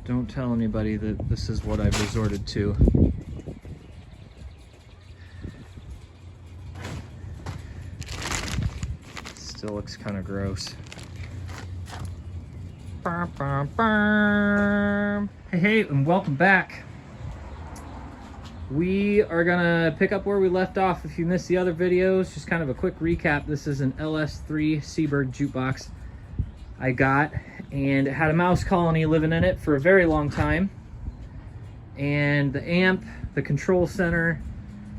Don't tell anybody that this is what I've resorted to. Still looks kind of gross. Hey, and welcome back. We are gonna pick up where we left off. If you missed the other videos, just kind of a quick recap. This is an LS3 Seeburg jukebox I got, and it had a mouse colony living in it for a very long time. And the amp, the control center,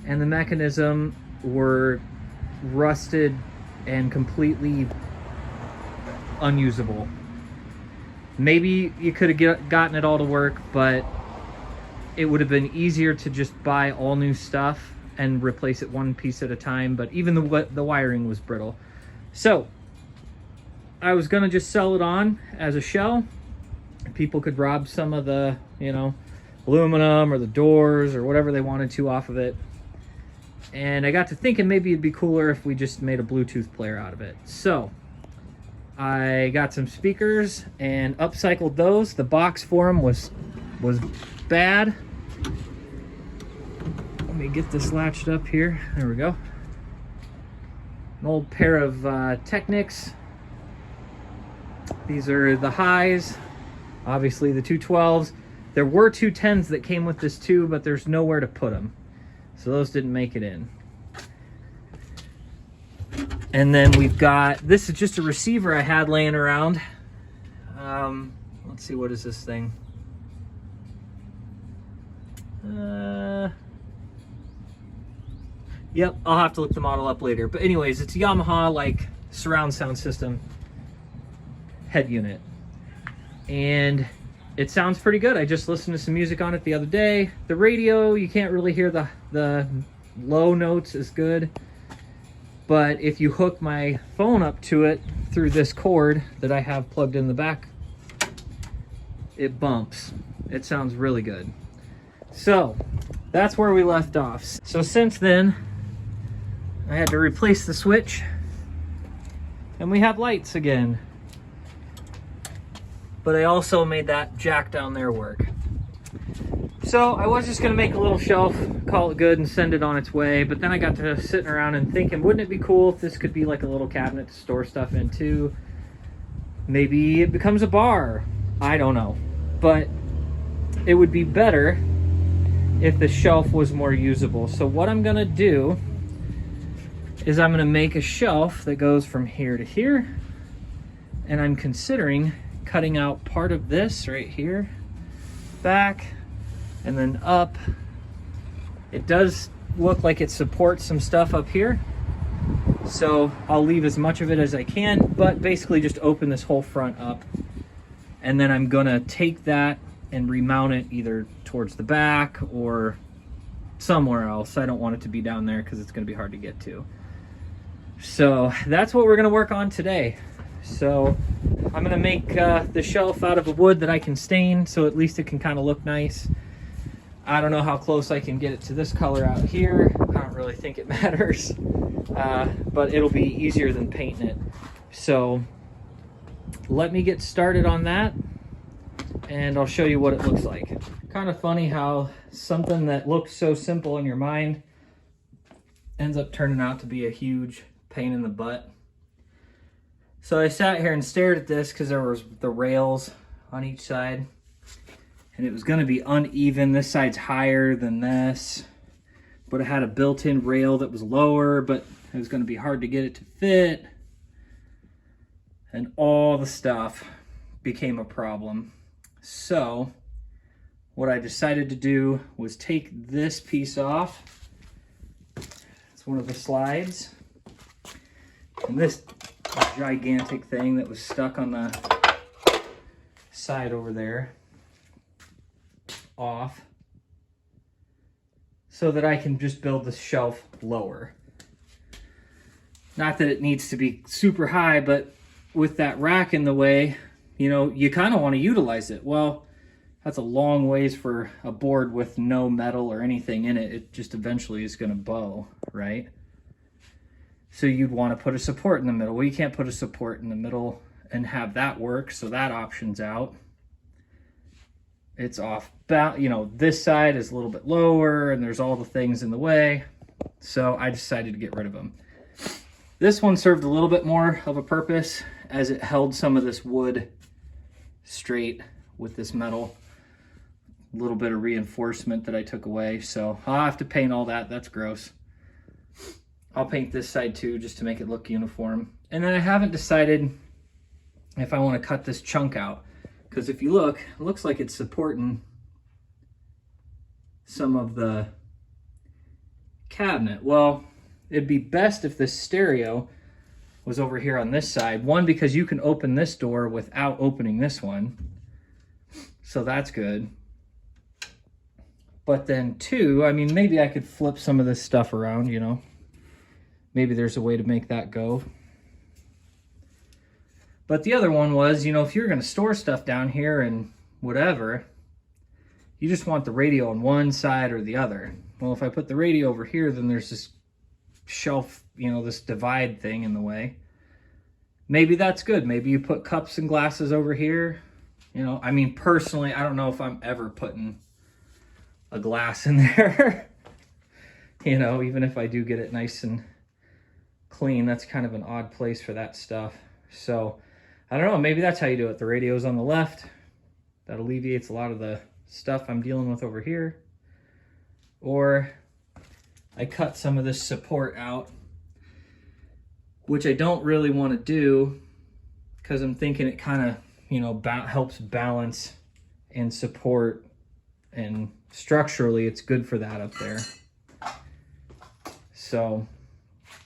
and the mechanism were rusted and completely unusable. Maybe you could have gotten it all to work, but it would have been easier to just buy all new stuff and replace it one piece at a time. But even the wiring was brittle. So I was gonna just sell it on as a shell. People could rob some of the, aluminum or the doors or whatever they wanted to off of it. And I got to thinking maybe it'd be cooler if we just made a Bluetooth player out of it. So I got some speakers and upcycled those. The box for them was bad. Let me get this latched up here. There we go. An old pair of Technics. These are the highs, obviously the 212s. There were 210s that came with this too, but there's nowhere to put them. So those didn't make it in. And then we've got, this is just a receiver I had laying around. Let's see, what is this thing? Yep, I'll have to look the model up later. But anyways, it's a Yamaha like surround sound system head unit. And it sounds pretty good. I just listened to some music on it the other day. The radio, you can't really hear the low notes as good. But if you hook my phone up to it through this cord that I have plugged in the back, it bumps. It sounds really good. So that's where we left off. So since then, I had to replace the switch and we have lights again. But I also made that jack down there work. So I was just gonna make a little shelf, call it good, and send it on its way. But then I got to sitting around and thinking, wouldn't it be cool if this could be like a little cabinet to store stuff in too? Maybe it becomes a bar. I don't know. But it would be better if the shelf was more usable. So what I'm gonna do is I'm gonna make a shelf that goes from here to here. And I'm considering cutting out part of this right here, back, and then up. It does look like it supports some stuff up here, so I'll leave as much of it as I can, but basically just open this whole front up. And then I'm gonna take that and remount it either towards the back or somewhere else. I don't want it to be down there because it's gonna be hard to get to. So that's what we're gonna work on today. So I'm gonna make the shelf out of a wood that I can stain, so at least it can kind of look nice. I don't know how close I can get it to this color out here. I don't really think it matters, but it'll be easier than painting it. So let me get started on that and I'll show you what it looks like. Kind of funny how something that looks so simple in your mind ends up turning out to be a huge pain in the butt. So I sat here and stared at this because there was the rails on each side and it was going to be uneven. This side's higher than this, but it had a built-in rail that was lower, but it was going to be hard to get it to fit. And all the stuff became a problem. So what I decided to do was take this piece off. It's one of the slides. And this gigantic thing that was stuck on the side over there off, so that I can just build the shelf lower. Not that it needs to be super high, but with that rack in the way, you kind of want to utilize it. Well, that's a long ways for a board with no metal or anything in it. It just eventually is going to bow, right? So you'd want to put a support in the middle. Well, you can't put a support in the middle and have that work, so that option's out. it's off, you know, this side is a little bit lower and there's all the things in the way. So I decided to get rid of them. This one served a little bit more of a purpose as it held some of this wood straight with this metal. A little bit of reinforcement that I took away. So I'll have to paint all that. That's gross. I'll paint this side too, just to make it look uniform. And then I haven't decided if I want to cut this chunk out. Because if you look, it looks like it's supporting some of the cabinet. Well, it'd be best if this stereo was over here on this side. One, because you can open this door without opening this one. So that's good. But then two, I mean, maybe I could flip some of this stuff around, you know. Maybe there's a way to make that go. But the other one was, you know, if you're going to store stuff down here and whatever, you just want the radio on one side or the other. Well, if I put the radio over here, then there's this shelf, you know, this divide thing in the way. Maybe that's good. Maybe you put cups and glasses over here. You know, I mean, personally, I don't know if I'm ever putting a glass in there. You know, even if I do get it nice and clean, that's kind of an odd place for that stuff. So I don't know, maybe that's how you do it. The radio's on the left. That alleviates a lot of the stuff I'm dealing with over here. Or I cut some of this support out, which I don't really want to do because I'm thinking it kind of, you know, helps balance and support, and structurally it's good for that up there. So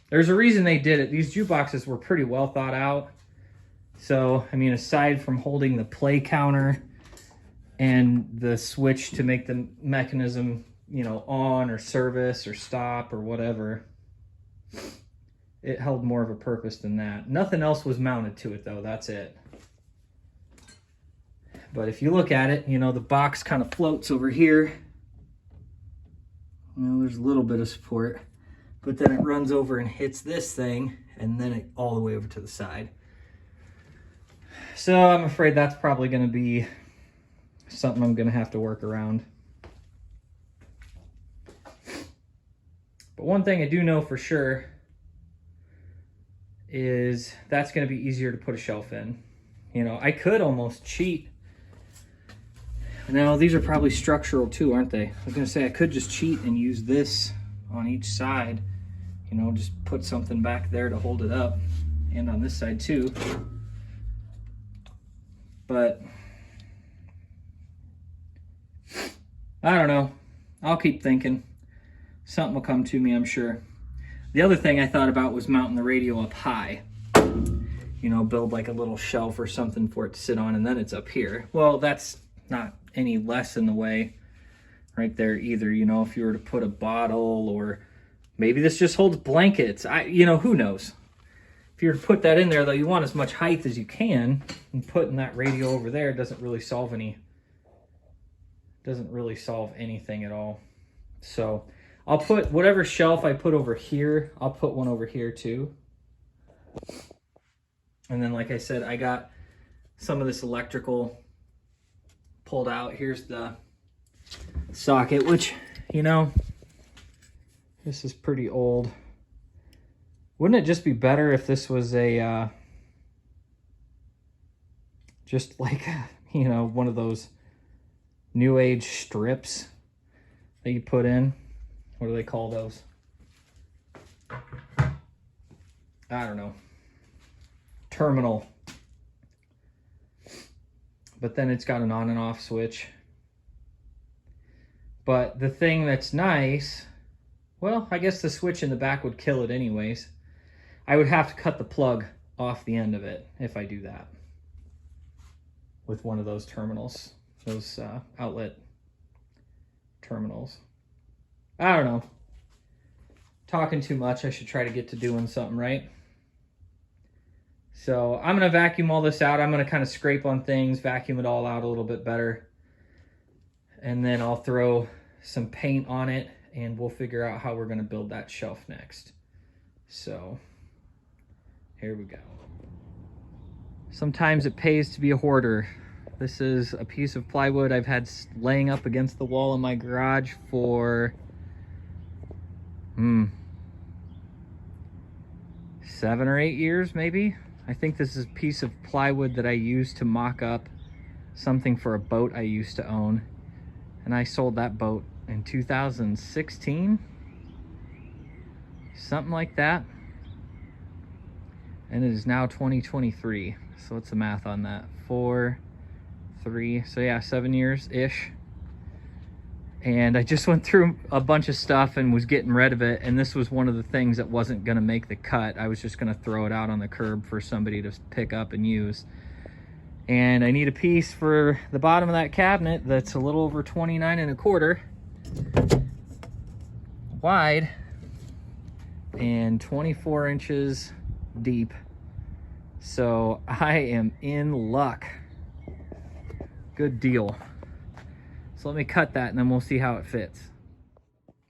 there's a reason they did it. These jukeboxes were pretty well thought out. So, I mean, aside from holding the play counter and the switch to make the mechanism, you know, on or service or stop or whatever, it held more of a purpose than that. Nothing else was mounted to it though, that's it. But if you look at it, you know, the box kind of floats over here. You know, there's a little bit of support, but then it runs over and hits this thing, and then it all the way over to the side. So I'm afraid that's probably going to be something I'm going to have to work around. But one thing I do know for sure is that's going to be easier to put a shelf in. You know, I could almost cheat. Now, these are probably structural too, aren't they? I was going to say I could just cheat and use this on each side. You know, just put something back there to hold it up. And on this side too. But I don't know. I'll keep thinking. Something will come to me, I'm sure. The other thing I thought about was mounting the radio up high. You know, build like a little shelf or something for it to sit on, and then it's up here. Well, that's not any less in the way right there either. You know, if you were to put a bottle, or maybe this just holds blankets. You know, who knows? If you were to put that in there, though, you want as much height as you can, and putting that radio over there doesn't really solve anything at all. So I'll put whatever shelf I put over here, I'll put one over here too. And then, like I said, I got some of this electrical pulled out. Here's the socket, which, you know, this is pretty old. Wouldn't it just be better if this was a, just like, you know, one of those new age strips that you put in? What do they call those? I don't know. Terminal. But then it's got an on and off switch. But the thing that's nice, well, I guess the switch in the back would kill it anyways. I would have to cut the plug off the end of it if I do that with one of those terminals, those outlet terminals. I don't know. Talking too much. I should try to get to doing something, right? So I'm going to vacuum all this out. I'm going to kind of scrape on things, vacuum it all out a little bit better. And then I'll throw some paint on it, and we'll figure out how we're going to build that shelf next. So here we go. Sometimes it pays to be a hoarder. This is a piece of plywood I've had laying up against the wall in my garage for 7 or 8 years maybe. I think this is a piece of plywood that I used to mock up something for a boat I used to own, and I sold that boat in 2016, something like that, and it is now 2023. So what's the math on that? 4, 3, so yeah, 7 years ish. And I just went through a bunch of stuff and was getting rid of it, and this was one of the things that wasn't gonna make the cut. I was just gonna throw it out on the curb for somebody to pick up and use. And I need a piece for the bottom of that cabinet that's a little over 29 1/4 wide and 24 inches deep. So I am in luck. Good deal. So let me cut that and then we'll see how it fits.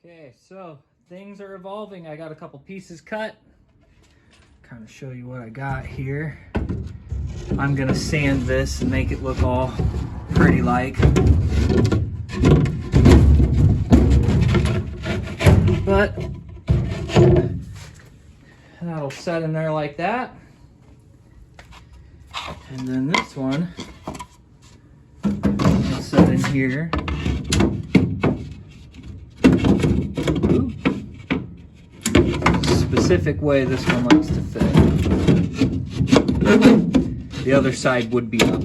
Okay, so things are evolving. I got a couple pieces cut. Kind of show you what I got here. I'm gonna sand this and make it look all pretty like. But that'll set in there like that. And then this one will set in here. Ooh. Specific way this one likes to fit. The other side would be up.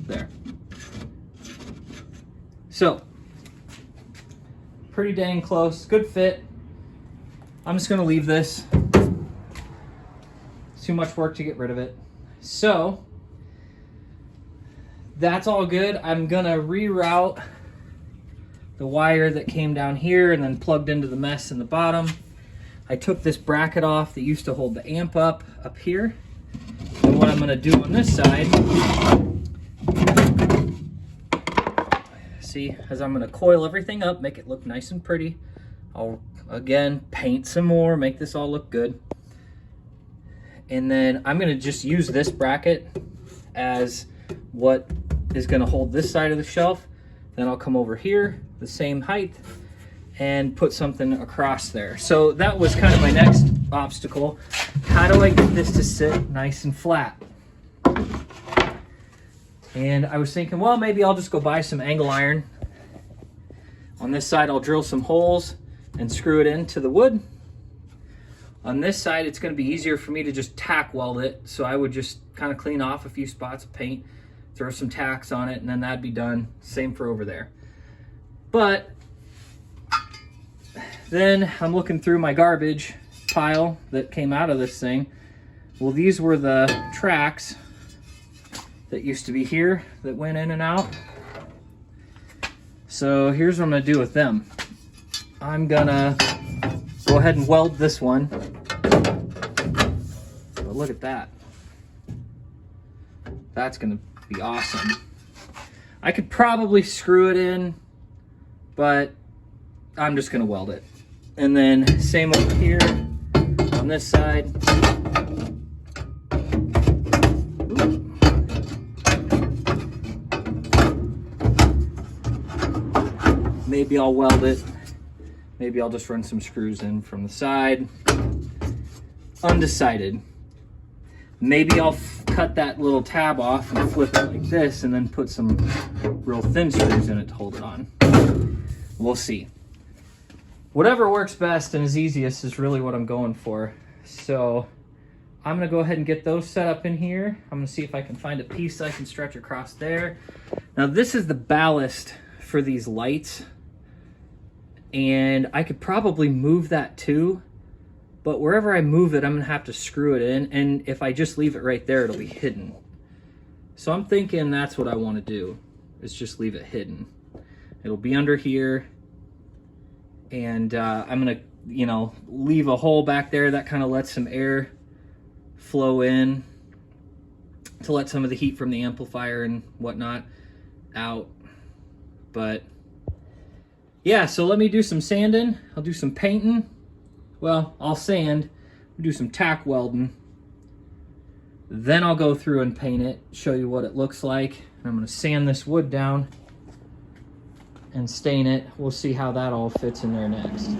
There. So, pretty dang close, good fit. I'm just gonna leave this. It's too much work to get rid of it. So, that's all good. I'm gonna reroute the wire that came down here and then plugged into the mess in the bottom. I took this bracket off that used to hold the amp up here. And what I'm gonna do on this side, see, is I'm gonna coil everything up, make it look nice and pretty. I'll, again, paint some more, make this all look good. And then I'm gonna just use this bracket as what is gonna hold this side of the shelf. Then I'll come over here, the same height, and put something across there. So that was kind of my next obstacle. How do I get this to sit nice and flat? And I was thinking, well, maybe I'll just go buy some angle iron. On this side, I'll drill some holes and screw it into the wood. On this side, it's gonna be easier for me to just tack weld it. So I would just kind of clean off a few spots of paint, throw some tacks on it, and then that'd be done. Same for over there. But then I'm looking through my garbage pile that came out of this thing. Well, these were the tracks that used to be here that went in and out. So here's what I'm gonna do with them. I'm gonna go ahead and weld this one. But look at that. That's gonna be awesome. I could probably screw it in, but I'm just gonna weld it. And then same over here on this side. Ooh. Maybe I'll weld it. Maybe I'll just run some screws in from the side. Undecided. Maybe I'll cut that little tab off and flip it like this and then put some real thin screws in it to hold it on. We'll see. Whatever works best and is easiest is really what I'm going for. So I'm gonna go ahead and get those set up in here. I'm gonna see if I can find a piece I can stretch across there. Now this is the ballast for these lights, and I could probably move that too, but wherever I move it, I'm gonna have to screw it in, and if I just leave it right there, it'll be hidden. So I'm thinking that's what I wanna do, is just leave it hidden. It'll be under here, and I'm gonna, you know, leave a hole back there that kind of lets some air flow in to let some of the heat from the amplifier and whatnot out. But yeah, so let me do some sanding. I'll do some painting well, I'll sand, do some tack welding, then I'll go through and paint it, show you what it looks like. And I'm gonna sand this wood down and stain it. We'll see how that all fits in there next.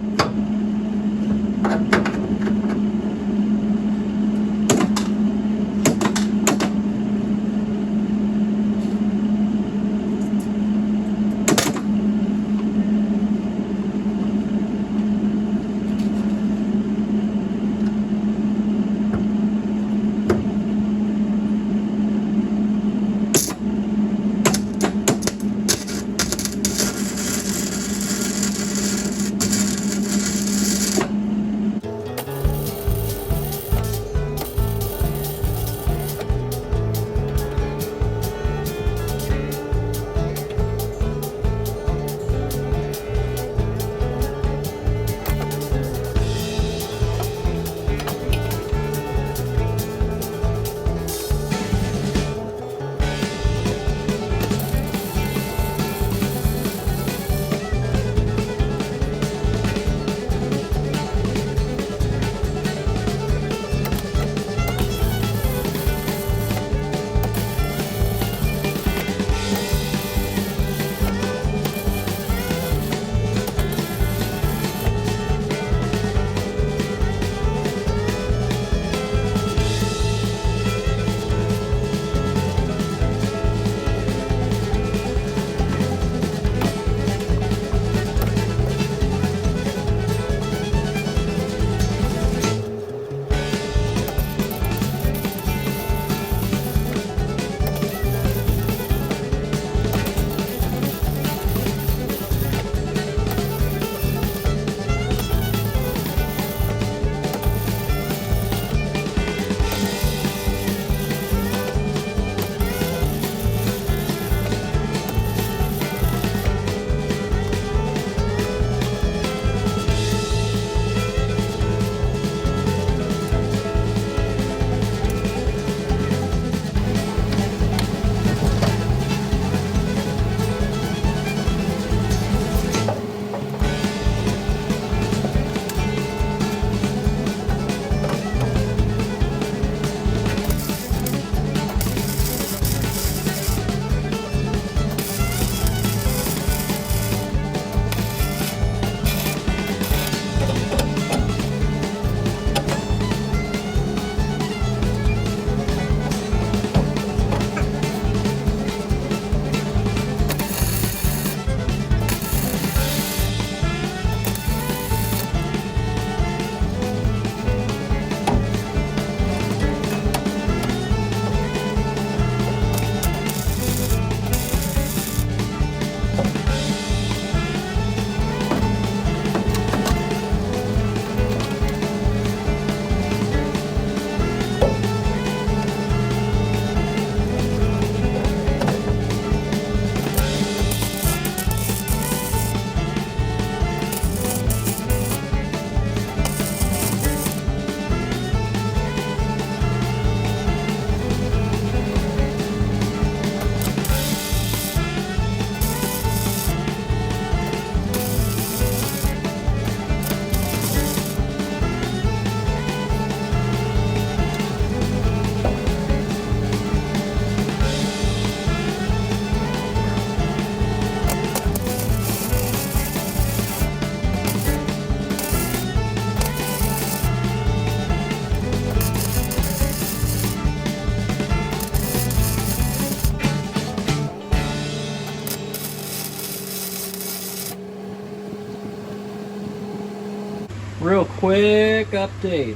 Real quick update.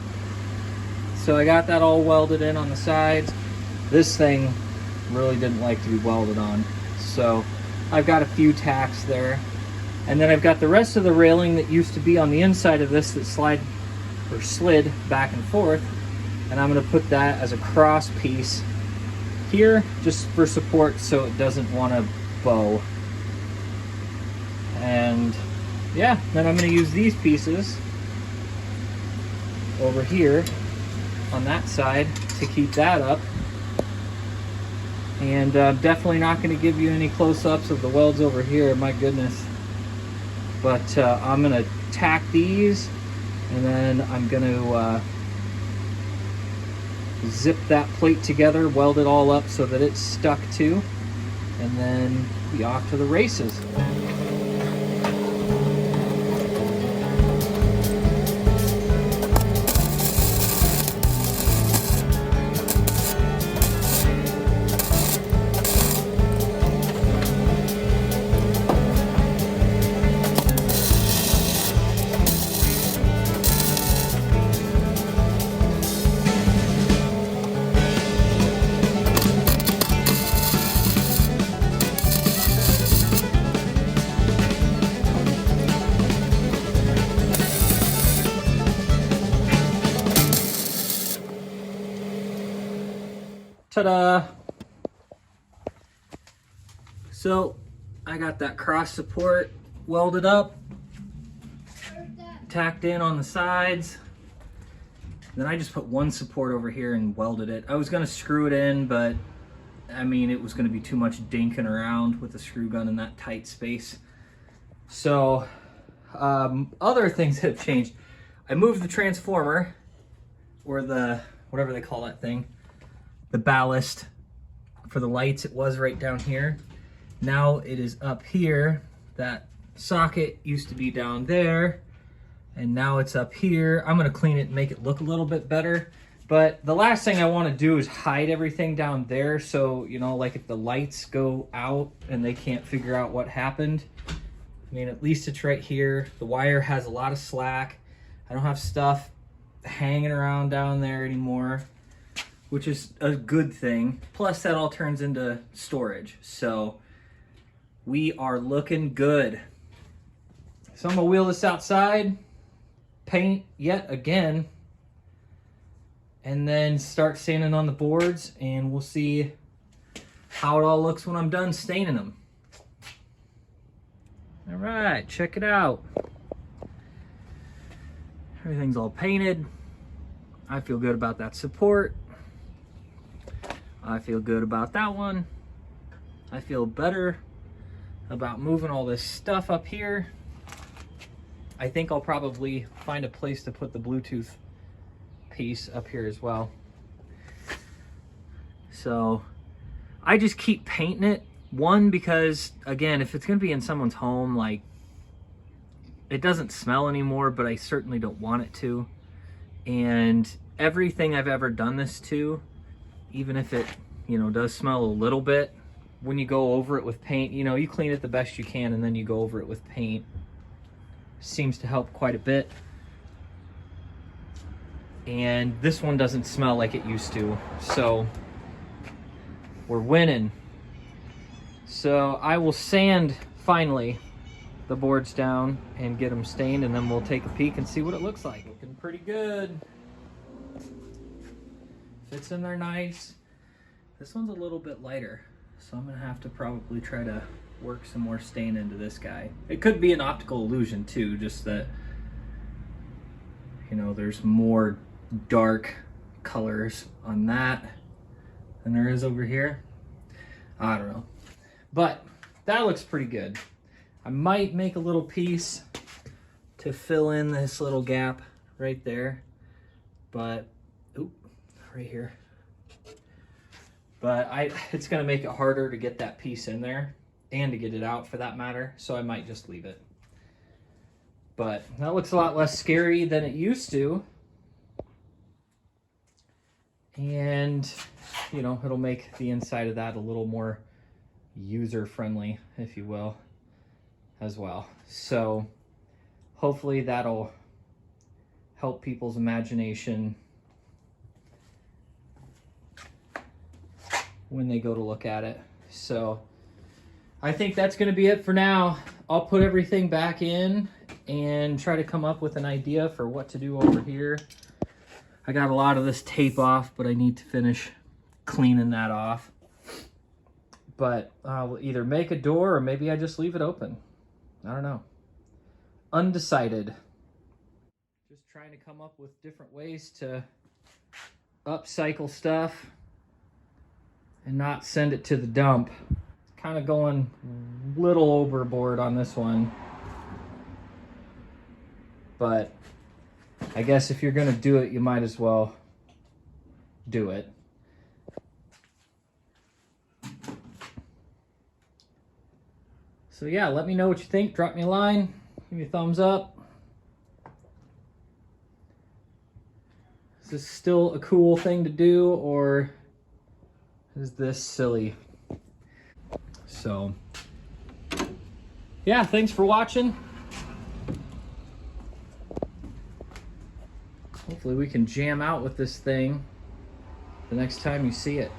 So I got that all welded in on the sides. This thing really didn't like to be welded on. So I've got a few tacks there. And then I've got the rest of the railing that used to be on the inside of this that slid back and forth. And I'm gonna put that as a cross piece here just for support so it doesn't wanna bow. And yeah, then I'm gonna use these pieces over here on that side to keep that up. And definitely not going to give you any close-ups of the welds over here, my goodness. But I'm going to tack these And then I'm going to zip that plate together, weld it all up so that it's stuck too, and then be off to the races. Ta-da! So I got that cross support welded up, tacked in on the sides. Then I just put one support over here and welded it. I was gonna screw it in, but I mean, it was gonna be too much dinking around with the screw gun in that tight space. So other things have changed. I moved the transformer, or the, whatever they call that thing, the ballast for the lights. It was right down here. Now it is up here. That socket used to be down there, and now it's up here. I'm gonna clean it and make it look a little bit better. But the last thing I wanna do is hide everything down there. So, you know, like if the lights go out and they can't figure out what happened, I mean, at least it's right here. The wire has a lot of slack. I don't have stuff hanging around down there anymore, which is a good thing. Plus that all turns into storage. So we are looking good. So I'm gonna wheel this outside, paint yet again, and then start sanding on the boards, and we'll see how it all looks when I'm done staining them. All right, check it out. Everything's all painted. I feel good about that support. I feel good about that one. I feel better about moving all this stuff up here. I think I'll probably find a place to put the Bluetooth piece up here as well. So I just keep painting it. One, because again, if it's gonna be in someone's home, like, it doesn't smell anymore, but I certainly don't want it to. And everything I've ever done this to, even if it, you know, does smell a little bit, when you go over it with paint, you know, you clean it the best you can and then you go over it with paint. Seems to help quite a bit. And this one doesn't smell like it used to, so we're winning. So I will sand, finally, the boards down and get them stained, and then we'll take a peek and see what it looks like. Looking pretty good. Fits in there nice. This one's a little bit lighter, so I'm gonna have to probably try to work some more stain into this guy. It could be an optical illusion too, just that, you know, there's more dark colors on that than there is over here. I don't know, but that looks pretty good. I might make a little piece to fill in this little gap right there, but oop, right here. But it's gonna make it harder to get that piece in there and to get it out for that matter, so I might just leave it. But that looks a lot less scary than it used to. And, you know, it'll make the inside of that a little more user-friendly, if you will, as well. So hopefully that'll help people's imagination when they go to look at it. So I think that's going to be it for now. I'll put everything back in and try to come up with an idea for what to do over here. I got a lot of this tape off, but I need to finish cleaning that off. But I'll either make a door or maybe I just leave it open. I don't know. Undecided. Just trying to come up with different ways to upcycle stuff and not send it to the dump. Kind of going a little overboard on this one. But I guess if you're gonna do it, you might as well do it. So yeah, let me know what you think. Drop me a line, give me a thumbs up. Is this still a cool thing to do, or is this silly? So yeah, thanks for watching. Hopefully we can jam out with this thing the next time you see it.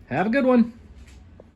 Have a good one.